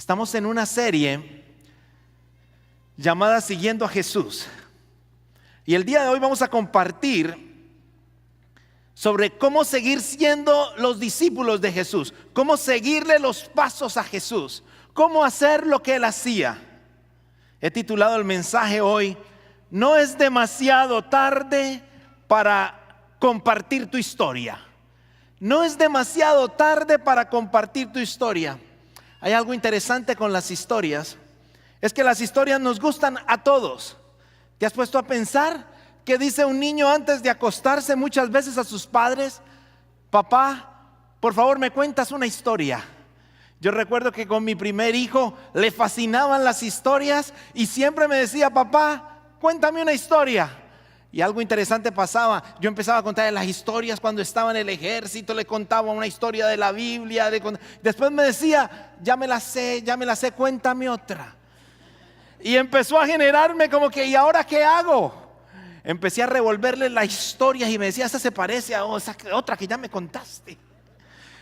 Estamos en una serie llamada Siguiendo a Jesús. Y el día de hoy vamos a compartir sobre cómo seguir siendo los discípulos de Jesús, cómo seguirle los pasos a Jesús, cómo hacer lo que Él hacía. He titulado el mensaje hoy, no es demasiado tarde para compartir tu historia. No es demasiado tarde para compartir tu historia. Hay algo interesante con las historias, es que las historias nos gustan a todos. ¿Te has puesto a pensar qué dice un niño antes de acostarse muchas veces a sus padres? Papá, por favor me cuentas una historia. Yo recuerdo que con mi primer hijo le fascinaban las historias y siempre me decía, papá, cuéntame una historia. Y algo interesante pasaba, yo empezaba a contarle las historias cuando estaba en el ejército, le contaba una historia de la Biblia, después me decía, ya me la sé, cuéntame otra. Y empezó a generarme como que, ¿y ahora qué hago? Empecé a revolverle las historias y me decía, esa se parece a esa otra que ya me contaste.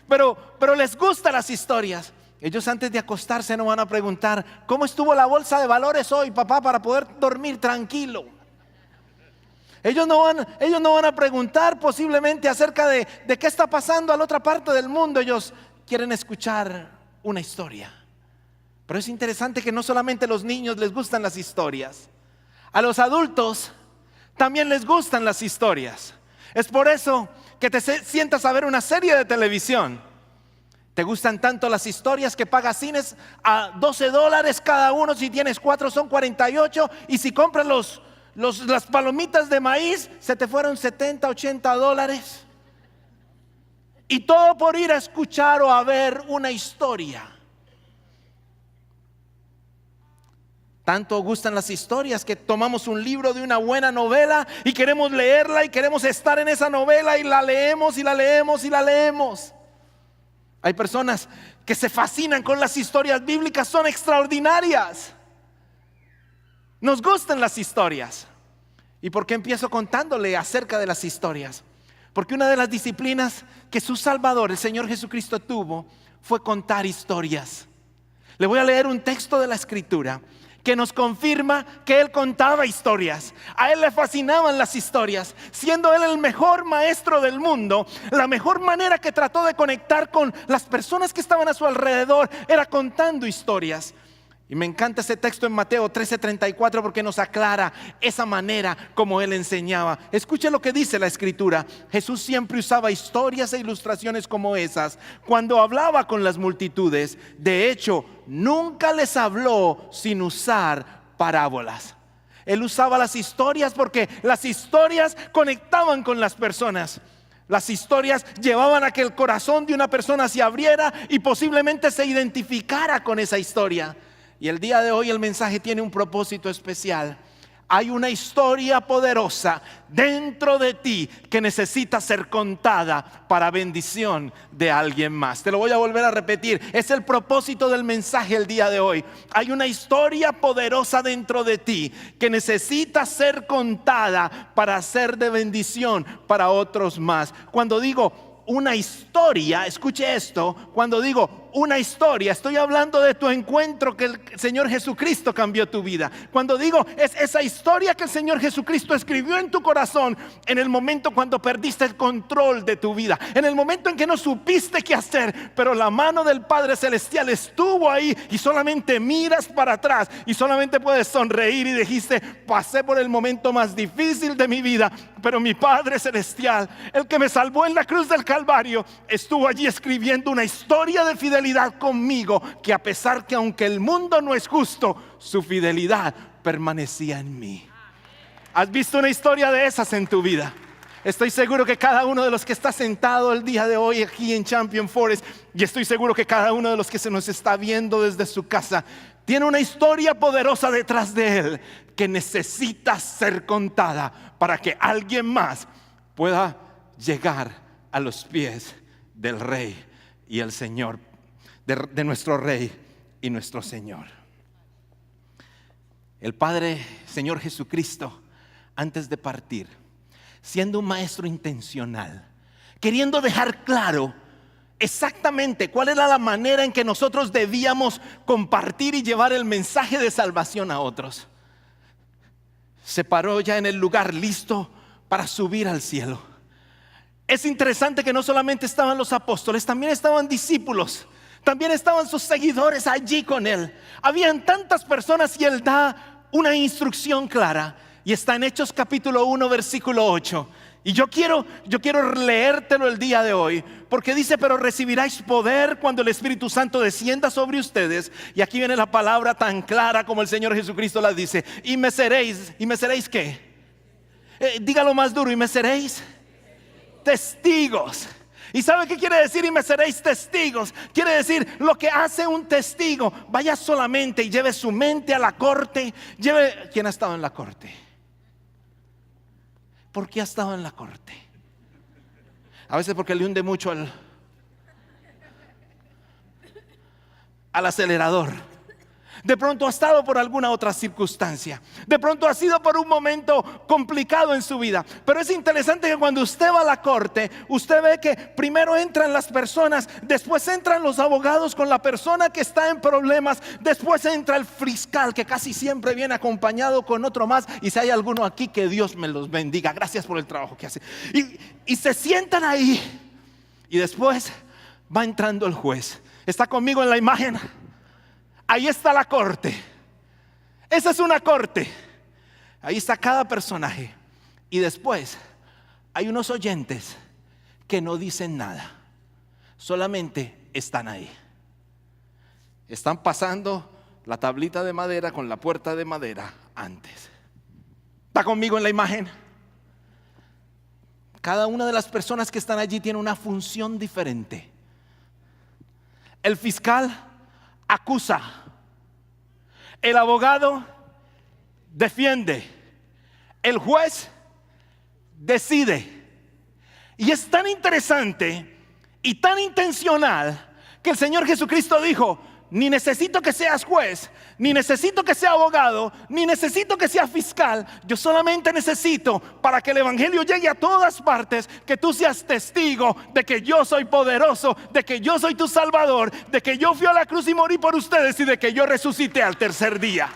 Pero les gustan las historias. Ellos antes de acostarse no van a preguntar, ¿cómo estuvo la bolsa de valores hoy, papá, para poder dormir tranquilo? Ellos no van a preguntar posiblemente acerca de qué está pasando a la otra parte del mundo. Ellos quieren escuchar una historia. Pero es interesante que no solamente a los niños les gustan las historias, a los adultos también les gustan las historias. Es por eso que te sientas a ver una serie de televisión. Te gustan tanto las historias que pagas cines a $12 cada uno. Si tienes 4 son 48. Y si compras las palomitas de maíz, se te fueron $70, $80. Y todo por ir a escuchar o a ver una historia. Tanto gustan las historias que tomamos un libro de una buena novela y queremos leerla y queremos estar en esa novela y la leemos y la leemos y la leemos. Hay personas que se fascinan con las historias bíblicas, son extraordinarias. Nos gustan las historias. ¿Y por qué empiezo contándole acerca de las historias? Porque una de las disciplinas que su Salvador, el Señor Jesucristo, tuvo fue contar historias. Le voy a leer un texto de la Escritura que nos confirma que Él contaba historias. A Él le fascinaban las historias. Siendo Él el mejor maestro del mundo, la mejor manera que trató de conectar con las personas que estaban a su alrededor era contando historias. Y me encanta ese texto en Mateo 13:34 porque nos aclara esa manera como Él enseñaba. Escuche lo que dice la Escritura. Jesús siempre usaba historias e ilustraciones como esas cuando hablaba con las multitudes. De hecho, nunca les habló sin usar parábolas. Él usaba las historias porque las historias conectaban con las personas. Las historias llevaban a que el corazón de una persona se abriera y posiblemente se identificara con esa historia. Y el día de hoy el mensaje tiene un propósito especial. Hay una historia poderosa dentro de ti que necesita ser contada para bendición de alguien más. Te lo voy a volver a repetir. Es el propósito del mensaje el día de hoy. Hay una historia poderosa dentro de ti que necesita ser contada para ser de bendición para otros más. Cuando digo una historia, escuche esto, cuando digo una historia, estoy hablando de tu encuentro que el Señor Jesucristo cambió tu vida. Cuando digo es esa historia que el Señor Jesucristo escribió en tu corazón en el momento cuando perdiste el control de tu vida, en el momento en que no supiste qué hacer, pero la mano del Padre Celestial estuvo ahí y solamente miras para atrás y solamente puedes sonreír y dijiste, pasé por el momento más difícil de mi vida, pero mi Padre Celestial, el que me salvó en la cruz del Calvario, estuvo allí escribiendo una historia de fidelidad conmigo, que a pesar que aunque el mundo no es justo, su fidelidad permanecía en mí. ¿Has visto una historia de esas en tu vida? Estoy seguro que cada uno de los que está sentado el día de hoy aquí en Champion Forest, y estoy seguro que cada uno de los que se nos está viendo desde su casa, tiene una historia poderosa detrás de él que necesita ser contada para que alguien más pueda llegar a los pies del Rey y el Señor, de nuestro Rey y nuestro Señor. El Padre, Señor Jesucristo, antes de partir, siendo un maestro intencional, queriendo dejar claro exactamente cuál era la manera en que nosotros debíamos compartir y llevar el mensaje de salvación a otros. Se paró ya en el lugar listo para subir al cielo. Es interesante que no solamente estaban los apóstoles, también estaban discípulos, también estaban sus seguidores allí con él. Habían tantas personas y él da una instrucción clara y está en Hechos capítulo 1 versículo 8. Y yo quiero leértelo el día de hoy, porque dice: pero recibiráis poder cuando el Espíritu Santo descienda sobre ustedes. Y aquí viene la palabra tan clara como el Señor Jesucristo la dice: y me seréis ¿qué? Dígalo más duro: y me seréis testigos. ¿Y sabe qué quiere decir? Y me seréis testigos. Quiere decir lo que hace un testigo. Vaya solamente y lleve su mente a la corte. ¿Quién ha estado en la corte? ¿Por qué ha estado en la corte? A veces porque le hunde mucho al acelerador. De pronto ha estado por alguna otra circunstancia. De pronto ha sido por un momento complicado en su vida. Pero es interesante que cuando usted va a la corte, usted ve que primero entran las personas, después entran los abogados con la persona que está en problemas, después entra el fiscal, que casi siempre viene acompañado con otro más. Y si hay alguno aquí, que Dios me los bendiga. Gracias por el trabajo que hace. Y se sientan ahí. Y después va entrando el juez. ¿Está conmigo en la imagen? Ahí está la corte. Esa es una corte. Ahí está cada personaje. Y después hay unos oyentes que no dicen nada, solamente están ahí. Están pasando la tablita de madera con la puerta de madera antes. ¿Está conmigo en la imagen? Cada una de las personas que están allí tiene una función diferente. El fiscal acusa, el abogado defiende, el juez decide. Y es tan interesante y tan intencional que el Señor Jesucristo dijo: ni necesito que seas juez, ni necesito que sea abogado, ni necesito que sea fiscal. Yo solamente necesito, para que el evangelio llegue a todas partes, que tú seas testigo de que yo soy poderoso, de que yo soy tu salvador, de que yo fui a la cruz y morí por ustedes, y de que yo resucité al tercer día.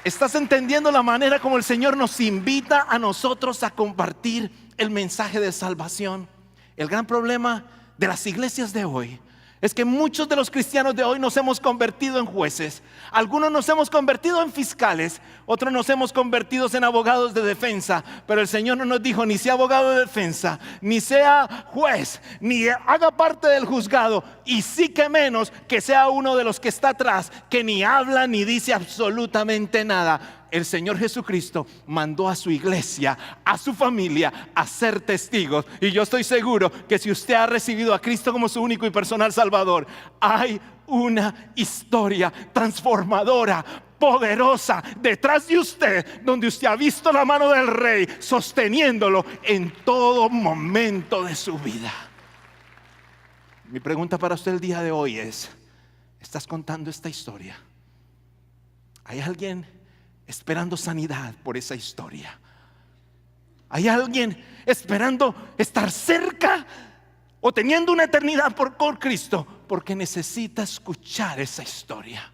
¿Estás entendiendo la manera como el Señor nos invita a nosotros a compartir el mensaje de salvación? El gran problema de las iglesias de hoy es que muchos de los cristianos de hoy nos hemos convertido en jueces. Algunos nos hemos convertido en fiscales, otros nos hemos convertido en abogados de defensa. Pero el Señor no nos dijo: ni sea abogado de defensa, ni sea juez, ni haga parte del juzgado, y sí que menos que sea uno de los que está atrás, que ni habla ni dice absolutamente nada. El Señor Jesucristo mandó a su iglesia, a su familia, a ser testigos. Y yo estoy seguro que si usted ha recibido a Cristo como su único y personal Salvador, hay una historia transformadora, poderosa detrás de usted, donde usted ha visto la mano del Rey sosteniéndolo en todo momento de su vida. Mi pregunta para usted el día de hoy es: ¿estás contando esta historia? ¿Hay alguien esperando sanidad por esa historia? ¿Hay alguien esperando estar cerca o teniendo una eternidad por Cristo, porque necesita escuchar esa historia?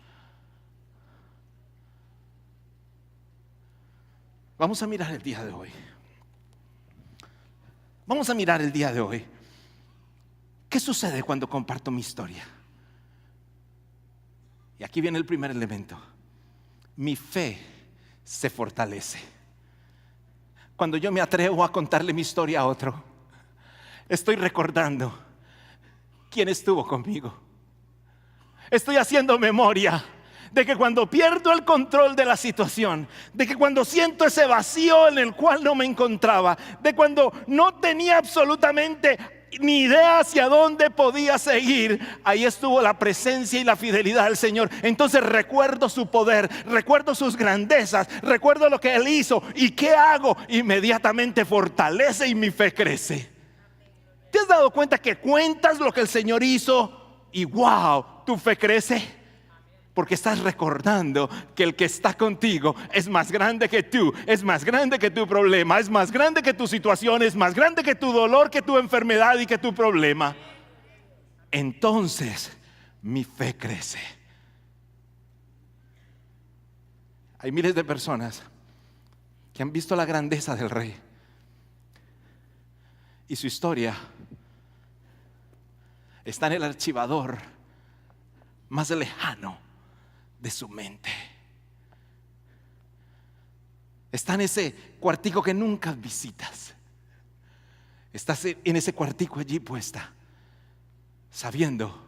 Vamos a mirar el día de hoy. Vamos a mirar el día de hoy. ¿Qué sucede cuando comparto mi historia? Y aquí viene el primer elemento. Mi fe se fortalece. Cuando yo me atrevo a contarle mi historia a otro, estoy recordando quién estuvo conmigo. Estoy haciendo memoria de que cuando pierdo el control de la situación, de que cuando siento ese vacío en el cual no me encontraba, de cuando no tenía absolutamente ni idea hacia dónde podía seguir, ahí estuvo la presencia y la fidelidad del Señor. Entonces recuerdo su poder, recuerdo sus grandezas, recuerdo lo que Él hizo. ¿Y qué hago? Inmediatamente fortalece y mi fe crece. ¿Te has dado cuenta que cuentas lo que el Señor hizo y wow, tu fe crece? Porque estás recordando que el que está contigo es más grande que tú, es más grande que tu problema, es más grande que tu situación, es más grande que tu dolor, que tu enfermedad y que tu problema. entonces mi fe crece. Hay miles de personas que han visto la grandeza del Rey y su historia está en el archivador más lejano de su mente. Está en ese cuartico que nunca visitas. Estás en ese cuartico allí puesta, sabiendo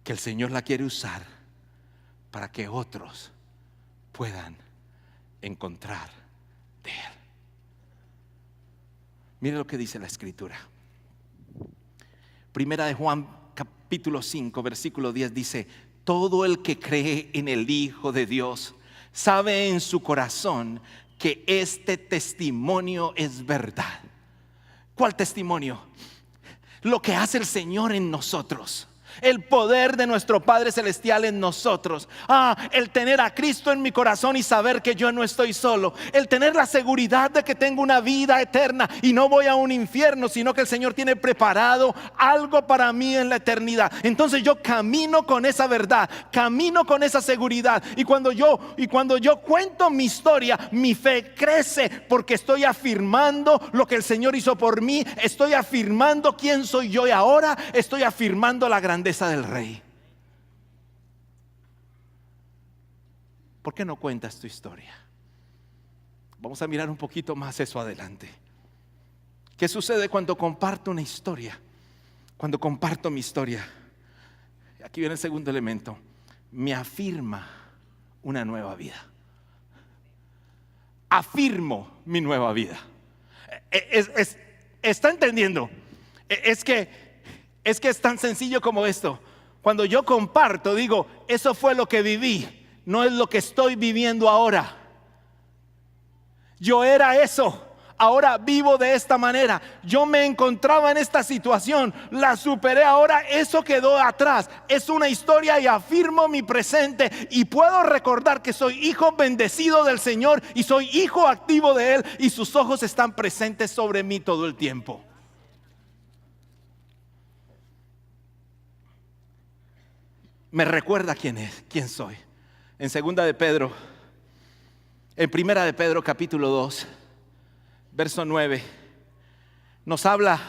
que el Señor la quiere usar para que otros puedan encontrar de Él. Mire lo que dice la Escritura. Primera de Juan capítulo 5 versículo 10 dice: todo el que cree en el Hijo de Dios sabe en su corazón que este testimonio es verdad. ¿Cuál testimonio? Lo que hace el Señor en nosotros. El poder de nuestro Padre Celestial en nosotros. El tener a Cristo en mi corazón y saber que yo no estoy solo. El tener la seguridad de que tengo una vida eterna y no voy a un infierno, sino que el Señor tiene preparado algo para mí en la eternidad. Entonces yo camino con esa verdad, camino con esa seguridad. Y cuando yo cuento mi historia, mi fe crece porque estoy afirmando lo que el Señor hizo por mí. Estoy afirmando quién soy yo y ahora estoy afirmando la grandeza del Rey. ¿Por qué no cuentas tu historia? Vamos a mirar un poquito más eso adelante. ¿Qué sucede cuando comparto una historia? Cuando comparto mi historia, aquí viene el segundo elemento: me afirma una nueva vida. Afirmo mi nueva vida. ¿Está entendiendo? Es que es tan sencillo como esto. Cuando yo comparto, digo, eso fue lo que viví, no es lo que estoy viviendo ahora. Yo era eso, ahora vivo de esta manera. Yo me encontraba en esta situación, la superé, ahora eso quedó atrás. Es una historia y afirmo mi presente y puedo recordar que soy hijo bendecido del Señor y soy hijo activo de Él y sus ojos están presentes sobre mí todo el tiempo. Me recuerda quién soy. En segunda de Pedro, en primera de Pedro capítulo 2, verso 9, nos habla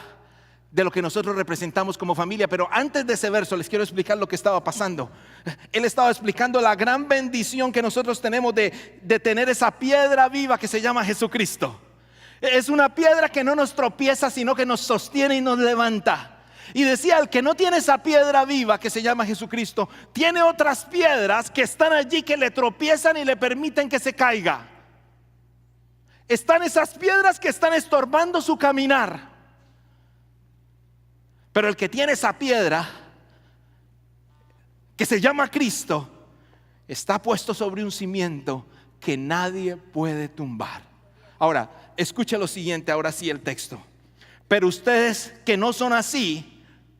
de lo que nosotros representamos como familia. Pero antes de ese verso les quiero explicar lo que estaba pasando. Él estaba explicando la gran bendición que nosotros tenemos de tener esa piedra viva que se llama Jesucristo. Es una piedra que no nos tropieza, sino que nos sostiene y nos levanta. Y decía, el que no tiene esa piedra viva que se llama Jesucristo, tiene otras piedras que están allí que le tropiezan y le permiten que se caiga. Están esas piedras que están estorbando su caminar. Pero el que tiene esa piedra que se llama Cristo, está puesto sobre un cimiento que nadie puede tumbar. Ahora, escuche lo siguiente, ahora sí el texto. Pero ustedes que no son así,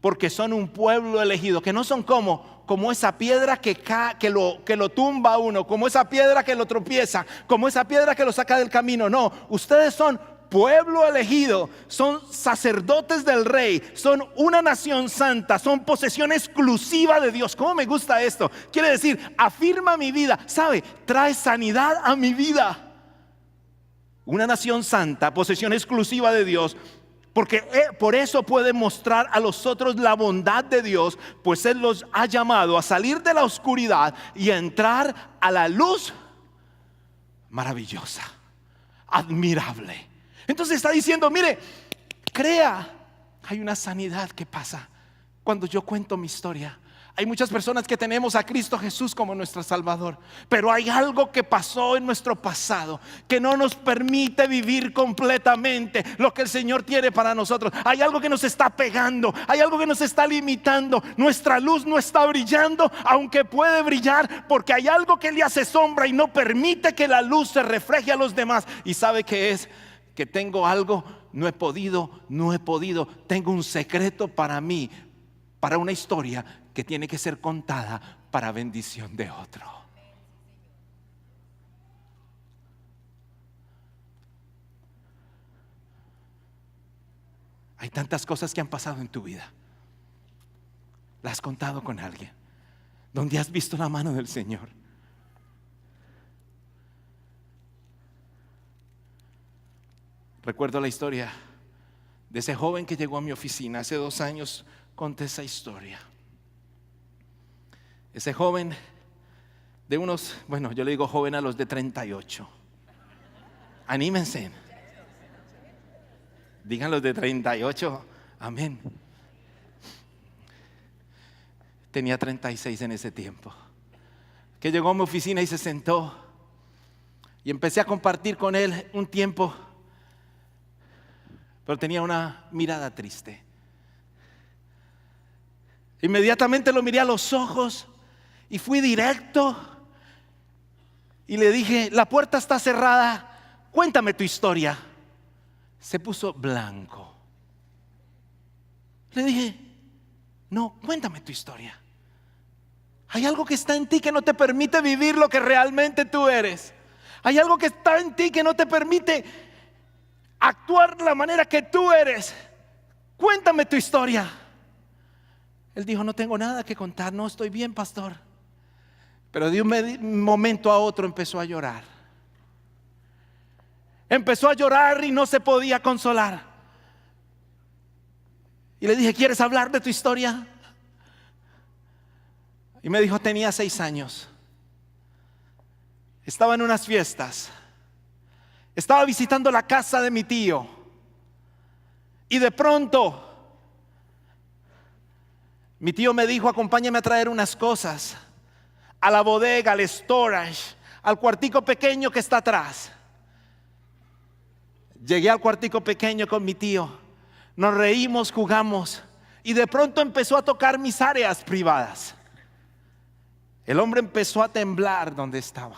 porque son un pueblo elegido, que no son como esa piedra que lo tumba a uno, como esa piedra que lo tropieza, como esa piedra que lo saca del camino. No, ustedes son pueblo elegido, son sacerdotes del Rey, son una nación santa, son posesión exclusiva de Dios. ¿Cómo me gusta esto? Quiere decir, afirma mi vida, ¿sabe? Trae sanidad a mi vida. Una nación santa, posesión exclusiva de Dios. Porque por eso puede mostrar a los otros la bondad de Dios, pues Él los ha llamado a salir de la oscuridad y a entrar a la luz maravillosa, admirable. Entonces está diciendo, mire, crea, hay una sanidad que pasa cuando yo cuento mi historia. Hay muchas personas que tenemos a Cristo Jesús como nuestro Salvador, pero hay algo que pasó en nuestro pasado que no nos permite vivir completamente lo que el Señor tiene para nosotros. Hay algo que nos está pegando, hay algo que nos está limitando. Nuestra luz no está brillando, aunque puede brillar, porque hay algo que le hace sombra y no permite que la luz se refleje a los demás. ¿Y sabe qué es? Que tengo algo, no he podido, tengo un secreto para mí, para una historia que tiene que ser contada para bendición de otro. Hay tantas cosas que han pasado en tu vida. ¿La has contado con alguien? ¿Dónde has visto la mano del Señor? Recuerdo la historia de ese joven que llegó a mi oficina. Hace 2 años conté esa historia. Ese joven de unos, bueno, yo le digo joven a los de 38. Anímense. Digan los de 38, amén. Tenía 36 en ese tiempo. Que llegó a mi oficina y se sentó. Y empecé a compartir con él un tiempo. Pero tenía una mirada triste. Inmediatamente lo miré a los ojos y fui directo. Y le dije, la puerta está cerrada, cuéntame tu historia. Se puso blanco. Le dije, no, cuéntame tu historia. Hay algo que está en ti que no te permite vivir lo que realmente tú eres. Hay algo que está en ti que no te permite actuar de la manera que tú eres. Cuéntame tu historia. Él dijo, no tengo nada que contar, no estoy bien, pastor. Pero de un momento a otro empezó a llorar. Empezó a llorar y no se podía consolar. Y le dije, ¿quieres hablar de tu historia? Y me dijo, tenía 6 años. Estaba en unas fiestas. Estaba visitando la casa de mi tío. Y de pronto, mi tío me dijo, acompáñame a traer unas cosas a la bodega, al storage, al cuartico pequeño que está atrás. Llegué al cuartico pequeño con mi tío. Nos reímos, jugamos. Y de pronto empezó a tocar mis áreas privadas. El hombre empezó a temblar donde estaba.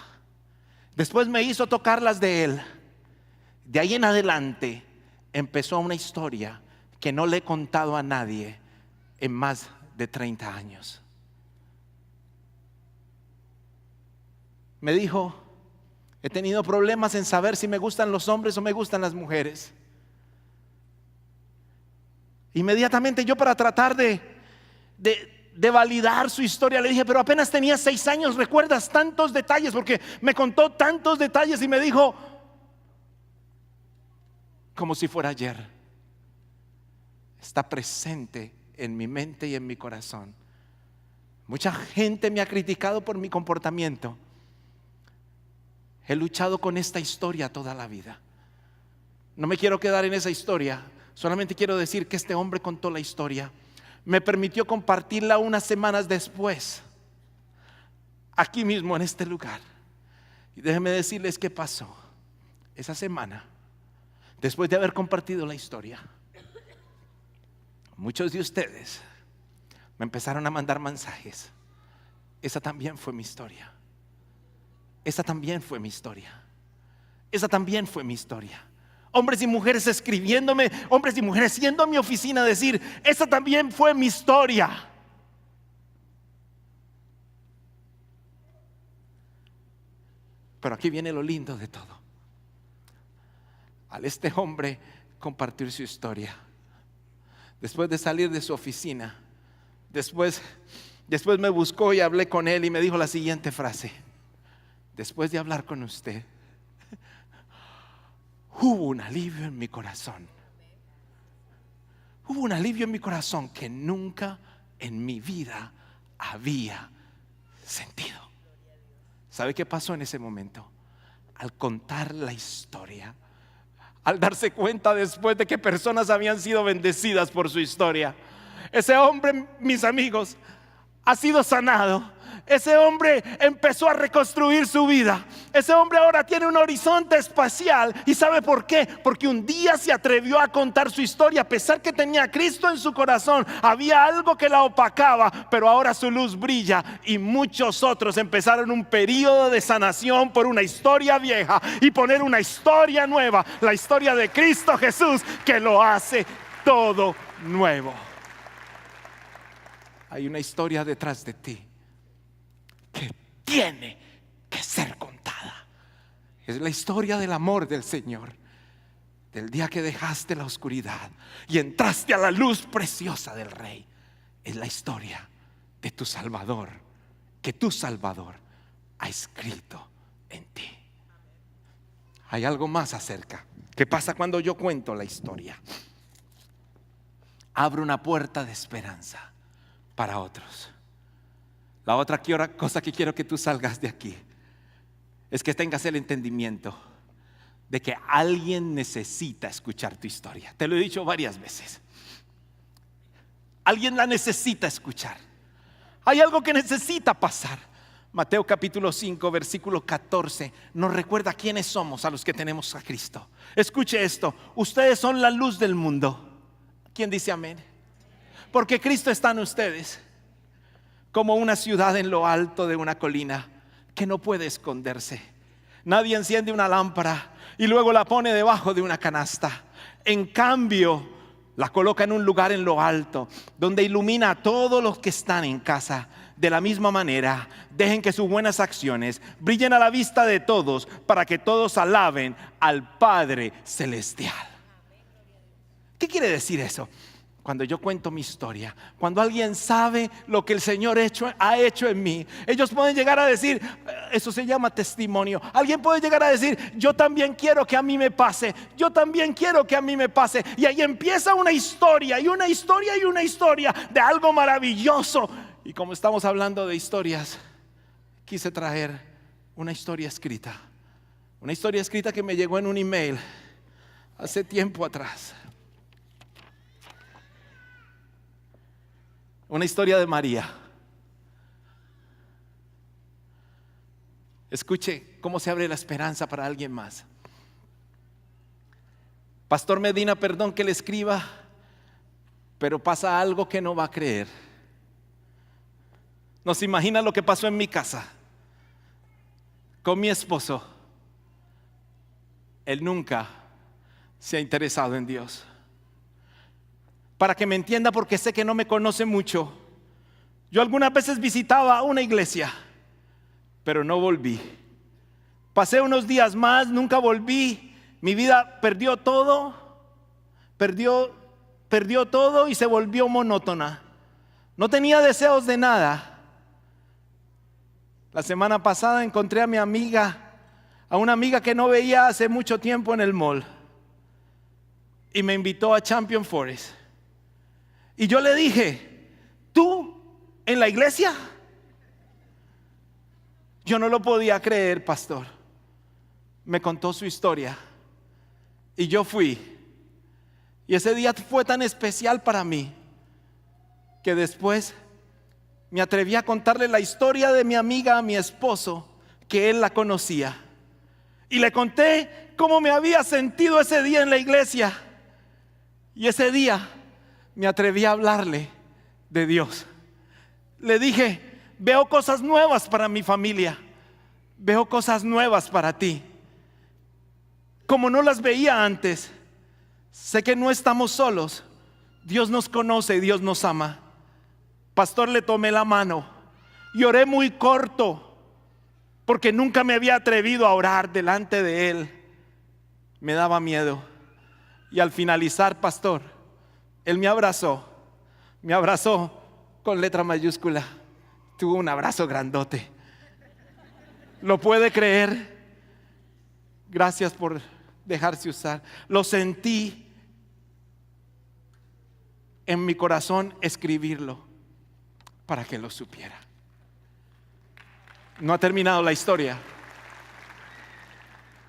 Después me hizo tocar las de él. De ahí en adelante empezó una historia que no le he contado a nadie en más de 30 años. Me dijo, he tenido problemas en saber si me gustan los hombres o me gustan las mujeres. Inmediatamente yo, para tratar de validar su historia, le dije, pero apenas tenía 6 años, ¿recuerdas tantos detalles? Porque me contó tantos detalles y me dijo, como si fuera ayer, está presente en mi mente y en mi corazón. Mucha gente me ha criticado por mi comportamiento. He luchado con esta historia toda la vida. No me quiero quedar en esa historia. Solamente quiero decir que este hombre contó la historia. Me permitió compartirla unas semanas después, aquí mismo en este lugar. Y déjenme decirles qué pasó esa semana. Después de haber compartido la historia, muchos de ustedes me empezaron a mandar mensajes. Esa también fue mi historia. Esa también fue mi historia. Esa también fue mi historia. Hombres y mujeres escribiéndome, hombres y mujeres yendo a mi oficina a decir, esa también fue mi historia. Pero aquí viene lo lindo de todo. Al este hombre compartir su historia, después de salir de su oficina, después me buscó y hablé con él y me dijo la siguiente frase: después de hablar con usted, hubo un alivio en mi corazón. Hubo un alivio en mi corazón que nunca en mi vida había sentido. ¿Sabe qué pasó en ese momento? Al contar la historia, al darse cuenta después de que personas habían sido bendecidas por su historia, ese hombre, mis amigos, ha sido sanado. Ese hombre empezó a reconstruir su vida. Ese hombre ahora tiene un horizonte espacial. ¿Y sabe por qué? Porque un día se atrevió a contar su historia. A pesar que tenía a Cristo en su corazón, había algo que la opacaba, pero ahora su luz brilla. Y muchos otros empezaron un periodo de sanación por una historia vieja y poner una historia nueva, la historia de Cristo Jesús, que lo hace todo nuevo. Hay una historia detrás de ti que tiene que ser contada. Es la historia del amor del Señor, del día que dejaste la oscuridad y entraste a la luz preciosa del Rey. Es la historia de tu Salvador, que tu Salvador ha escrito en ti. Hay algo más acerca. ¿Qué pasa cuando yo cuento la historia? Abro una puerta de esperanza para otros. La otra cosa que quiero que tú salgas de aquí es que tengas el entendimiento de que alguien necesita escuchar tu historia. Te lo he dicho varias veces. Alguien la necesita escuchar. Hay algo que necesita pasar. Mateo capítulo 5 versículo 14 nos recuerda quiénes somos a los que tenemos a Cristo. Escuche esto: ustedes son la luz del mundo. ¿Quién dice amén? Porque Cristo está en ustedes, como una ciudad en lo alto de una colina que no puede esconderse. Nadie enciende una lámpara y luego la pone debajo de una canasta. En cambio, la coloca en un lugar en lo alto, donde ilumina a todos los que están en casa. De la misma manera, dejen que sus buenas acciones brillen a la vista de todos, para que todos alaben al Padre Celestial. ¿Qué quiere decir eso? Cuando yo cuento mi historia, cuando alguien sabe lo que el Señor ha hecho en mí, ellos pueden llegar a decir, eso se llama testimonio. Alguien puede llegar a decir, yo también quiero que a mí me pase, yo también quiero que a mí me pase. Y ahí empieza una historia y una historia y una historia de algo maravilloso. Y como estamos hablando de historias, quise traer una historia escrita. Una historia escrita que me llegó en un email hace tiempo atrás. Una historia de María. Escuche cómo se abre la esperanza para alguien más. Pastor Medina, perdón que le escriba, pero pasa algo que no va a creer. No se imagina lo que pasó en mi casa con mi esposo. Él nunca se ha interesado en Dios. Para que me entienda, porque sé que no me conoce mucho, yo algunas veces visitaba una iglesia, pero no volví. Pasé unos días más, nunca volví. Mi vida perdió todo y se volvió monótona. No tenía deseos de nada. La semana pasada encontré a una amiga que no veía hace mucho tiempo en el mall, y me invitó a Champion Forest. Y yo le dije, ¿tú en la iglesia? Yo no lo podía creer, pastor. Me contó su historia y yo fui. Y ese día fue tan especial para mí que después me atreví a contarle la historia de mi amiga a mi esposo, que él la conocía. Y le conté cómo me había sentido ese día en la iglesia. Y ese día me atreví a hablarle de Dios. Le dije, veo cosas nuevas para mi familia, veo cosas nuevas para ti, como no las veía antes. Sé que no estamos solos. Dios nos conoce y Dios nos ama. Pastor, le tomé la mano y oré muy corto, porque nunca me había atrevido a orar delante de él. Me daba miedo. Y al finalizar, pastor, él me abrazó con letra mayúscula. Tuvo un abrazo grandote. ¿Lo puede creer? Gracias por dejarse usar. Lo sentí en mi corazón escribirlo para que lo supiera. No ha terminado la historia.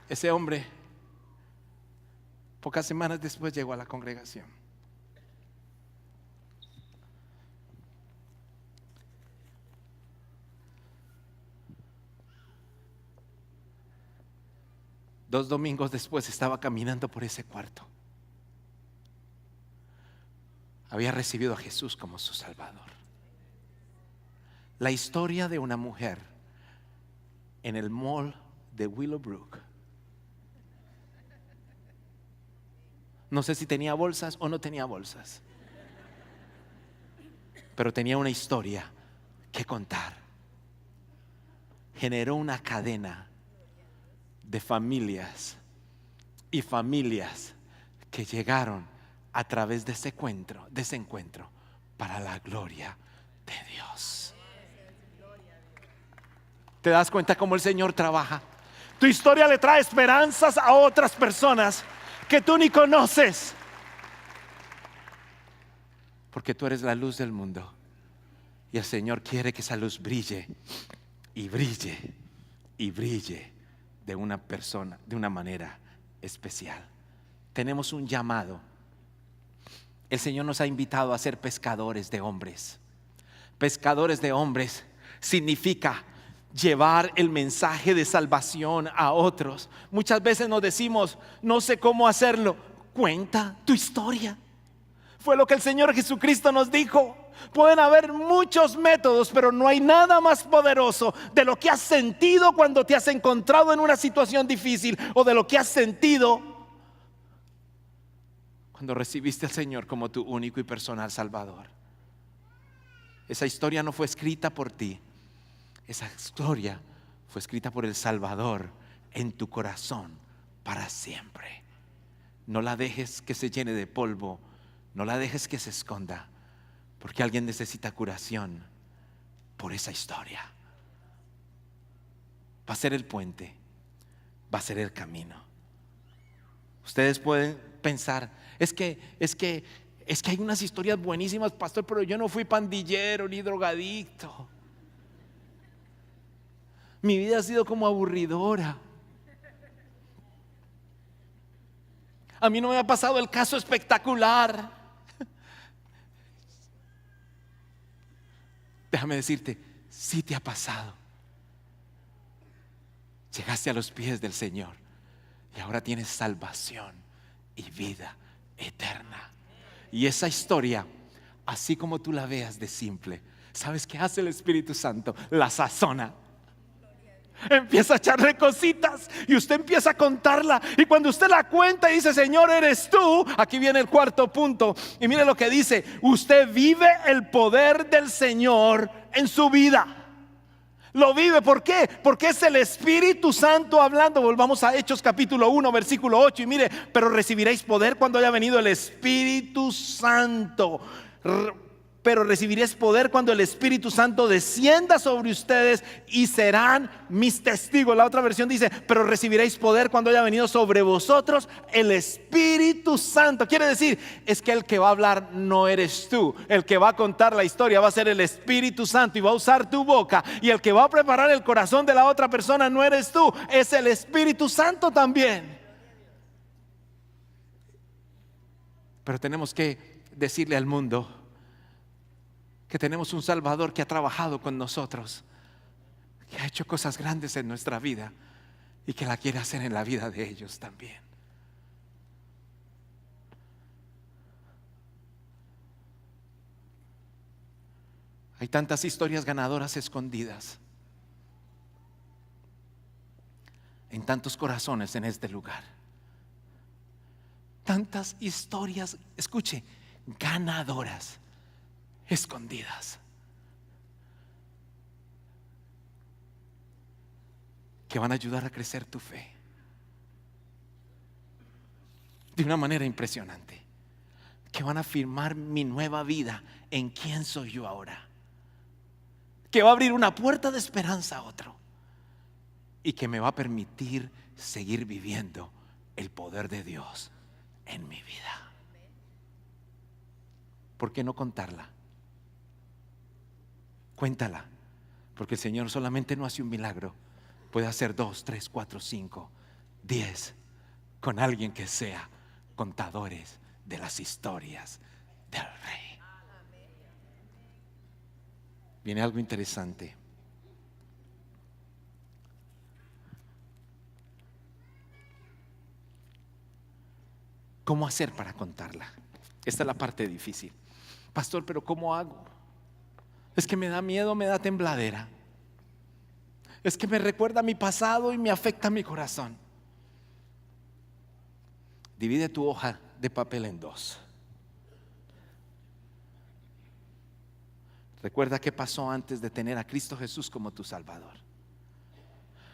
Ese hombre, pocas semanas después, llegó a la congregación. Dos domingos después estaba caminando por ese cuarto. Había recibido a Jesús como su Salvador. La historia de una mujer en el mall de Willowbrook. No sé si tenía bolsas o no tenía bolsas, pero tenía una historia que contar. Generó una cadena de familias y familias que llegaron a través de ese encuentro para la gloria de Dios. ¿Te das cuenta cómo el Señor trabaja? Tu historia le trae esperanzas a otras personas que tú ni conoces, porque tú eres la luz del mundo. Y el Señor quiere que esa luz brille y brille y brille de una persona, de una manera especial. Tenemos un llamado. El Señor nos ha invitado a ser pescadores de hombres. Pescadores de hombres significa llevar el mensaje de salvación a otros. Muchas veces nos decimos, no sé cómo hacerlo. Cuenta tu historia. Fue lo que el Señor Jesucristo nos dijo. Pueden haber muchos métodos, pero no hay nada más poderoso de lo que has sentido cuando te has encontrado en una situación difícil, o de lo que has sentido cuando recibiste al Señor como tu único y personal Salvador. Esa historia no fue escrita por ti. Esa historia fue escrita por el Salvador en tu corazón para siempre. No la dejes que se llene de polvo. No la dejes que se esconda, porque alguien necesita curación por esa historia. Va a ser el puente, va a ser el camino. Ustedes pueden pensar, es que hay unas historias buenísimas, pastor, pero yo no fui pandillero ni drogadicto. Mi vida ha sido como aburridora. A mí no me ha pasado el caso espectacular. Déjame decirte, sí te ha pasado. Llegaste a los pies del Señor y ahora tienes salvación y vida eterna. Y esa historia, así como tú la veas de simple, ¿sabes qué hace el Espíritu Santo? La sazona. Empieza a echarle cositas y usted empieza a contarla, y cuando usted la cuenta y dice, Señor, eres tú, aquí viene el cuarto punto. Y mire lo que dice: usted vive el poder del Señor en su vida. Lo vive, ¿por qué? Porque es el Espíritu Santo hablando. Volvamos a Hechos capítulo 1 versículo 8 y mire: pero recibiréis poder cuando haya venido el Espíritu Santo. Pero recibiréis poder cuando el Espíritu Santo descienda sobre ustedes y serán mis testigos. La otra versión dice: pero recibiréis poder cuando haya venido sobre vosotros el Espíritu Santo. Quiere decir, es que el que va a hablar no eres tú. El que va a contar la historia va a ser el Espíritu Santo y va a usar tu boca. Y el que va a preparar el corazón de la otra persona no eres tú, es el Espíritu Santo también. Pero tenemos que decirle al mundo que tenemos un Salvador que ha trabajado con nosotros, que ha hecho cosas grandes en nuestra vida y que la quiere hacer en la vida de ellos también. Hay tantas historias ganadoras escondidas en tantos corazones en este lugar. Tantas historias, escuche, ganadoras escondidas, que van a ayudar a crecer tu fe de una manera impresionante, que van a afirmar mi nueva vida en quién soy yo ahora, que va a abrir una puerta de esperanza a otro y que me va a permitir seguir viviendo el poder de Dios en mi vida. ¿Por qué no contarla? Cuéntala, porque el Señor solamente no hace un milagro, puede hacer 2, 3, 4, 5, 10 con alguien que sea contadores de las historias del Rey. Viene algo interesante. ¿Cómo hacer para contarla? Esta es la parte difícil. Pastor, pero ¿cómo hago? Es que me da miedo, me da tembladera. Es que me recuerda a mi pasado y me afecta a mi corazón. Divide tu hoja de papel en 2. Recuerda qué pasó antes de tener a Cristo Jesús como tu Salvador.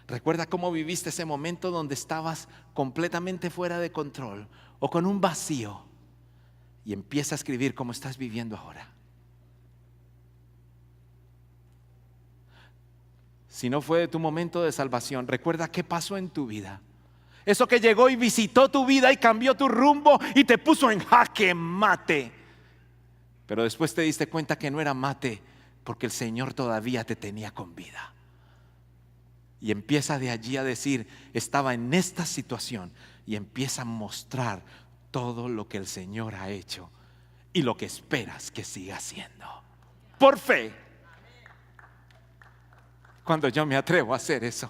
Recuerda cómo viviste ese momento donde estabas completamente fuera de control o con un vacío, y empieza a escribir cómo estás viviendo ahora. si no fue de tu momento de salvación, recuerda qué pasó en tu vida. Eso que llegó y visitó tu vida y cambió tu rumbo y te puso en jaque mate. Pero después te diste cuenta que no era mate, porque el Señor todavía te tenía con vida. Y empieza de allí a decir, estaba en esta situación, y empieza a mostrar todo lo que el Señor ha hecho y lo que esperas que siga haciendo. Por fe. Cuando yo me atrevo a hacer eso,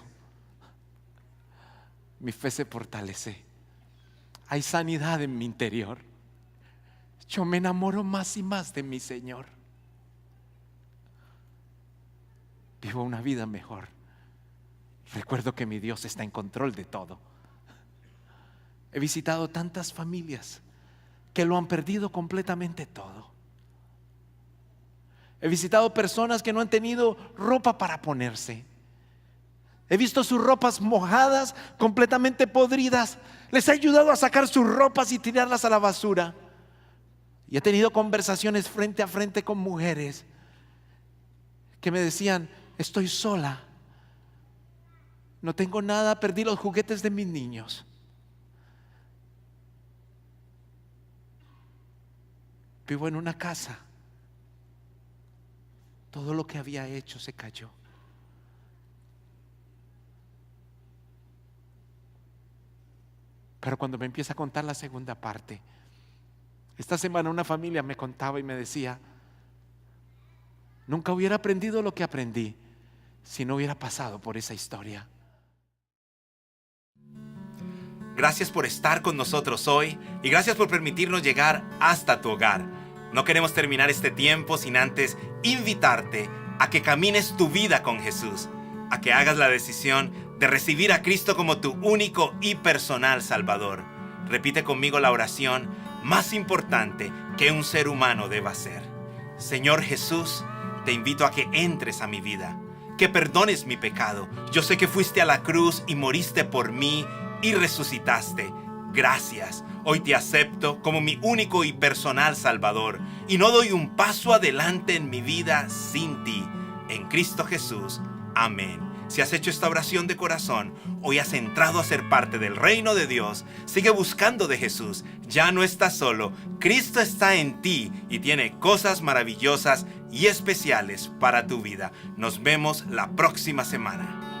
mi fe se fortalece. Hay sanidad en mi interior. Yo me enamoro más y más de mi Señor. Vivo una vida mejor. Recuerdo que mi Dios está en control de todo. He visitado tantas familias que lo han perdido completamente todo. He visitado personas que no han tenido ropa para ponerse. He visto sus ropas mojadas, completamente podridas. Les he ayudado a sacar sus ropas y tirarlas a la basura. Y he tenido conversaciones frente a frente con mujeres que me decían, estoy sola, no tengo nada, perdí los juguetes de mis niños. Vivo en una casa. Todo lo que había hecho se cayó. Pero cuando me empieza a contar la segunda parte, esta semana una familia me contaba y me decía, nunca hubiera aprendido lo que aprendí si no hubiera pasado por esa historia. Gracias por estar con nosotros hoy y gracias por permitirnos llegar hasta tu hogar. No queremos terminar este tiempo sin antes invitarte a que camines tu vida con Jesús, a que hagas la decisión de recibir a Cristo como tu único y personal Salvador. Repite conmigo la oración más importante que un ser humano deba hacer. Señor Jesús, te invito a que entres a mi vida, que perdones mi pecado. Yo sé que fuiste a la cruz y moriste por mí y resucitaste. Gracias. Hoy te acepto como mi único y personal Salvador y no doy un paso adelante en mi vida sin ti. En Cristo Jesús. Amén. Si has hecho esta oración de corazón, hoy has entrado a ser parte del reino de Dios. Sigue buscando de Jesús. Ya no estás solo. Cristo está en ti y tiene cosas maravillosas y especiales para tu vida. Nos vemos la próxima semana.